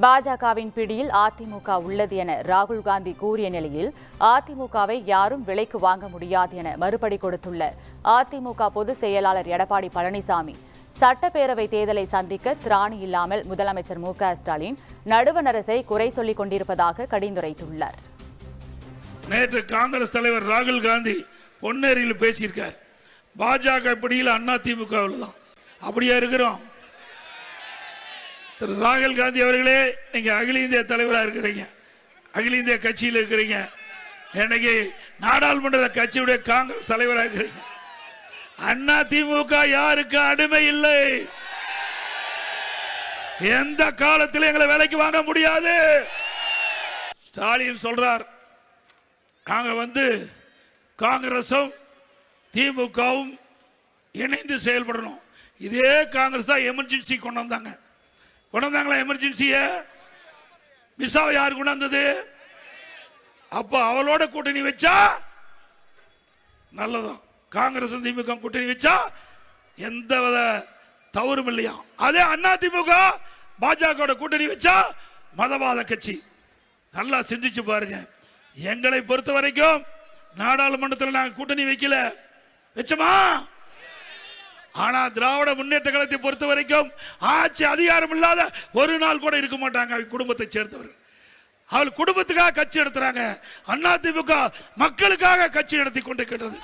பாஜகவின் பிடியில் அதிமுக உள்ளது என ராகுல் காந்தி கூறிய நிலையில் அதிமுகவை யாரும் விலைக்கு வாங்க முடியாது என மறுபடி கொடுத்துள்ள அதிமுக பொதுச் செயலாளர் எடப்பாடி பழனிசாமி சட்டப்பேரவை தேர்தலை சந்திக்க திராணி இல்லாமல் முதலமைச்சர் மு.க.ஸ்டாலின் நடுவண் அரசை குறை சொல்லிக் கொண்டிருப்பதாக கடிந்துரைத்துள்ளார். நேற்று காங்கிரஸ் தலைவர் ராகுல் காந்தி பொன்னேரியில் பேசியிருக்கார். பாஜக பிடியில் அதிமுகவில் தான் அப்படியா இருக்கிறோம். திரு ராகுல் காந்தி அவர்களே, நீங்க அகில இந்திய தலைவராக இருக்கிறீங்க, அகில இந்திய கட்சியில் இருக்கிறீங்க, இன்னைக்கு நாடாளுமன்ற கட்சியுடைய காங்கிரஸ் தலைவராக இருக்கிறீங்க. அதிமுக யாருக்கு அடிமை இல்லை. எந்த காலத்தில் எங்களை வேலைக்கு வாங்க முடியாது. ஸ்டாலின் சொல்றார், நாங்க காங்கிரசும் திமுகவும் இணைந்து செயல்படணும். இதே காங்கிரஸ் தான் எமர்ஜென்சி கொண்டாந்தாங்களா? எமர்ஜென்சிய மிஸ்ஸாவை யார் கொண்டாந்தது? அப்ப அவளோட கூட்டணி வச்சா நல்லதான். காங்கிரஸ் திமுக கூட்டணி வச்சா எந்த தவறும் இல்லையா. அதே அதிமுக பாஜக கூட்டணி வச்சா மதவாத கட்சி. நல்லா சிந்திச்சு பாருங்க. எங்களை பொறுத்த வரைக்கும் நாடாளுமன்றத்தில் நாங்கள் கூட்டணி வைக்கல, வச்சோமா? ஆனா திராவிட முன்னேற்ற கழகத்தை பொறுத்த வரைக்கும் ஆட்சி அதிகாரம் இல்லாத ஒரு நாள் கூட இருக்க மாட்டாங்க. குடும்பத்தை சேர்ந்தவர்கள் அவள் குடும்பத்துக்காக கட்சி நடத்துறாங்க. அதிமுக மக்களுக்காக கட்சி நடத்தி கொண்டிருக்கிறது.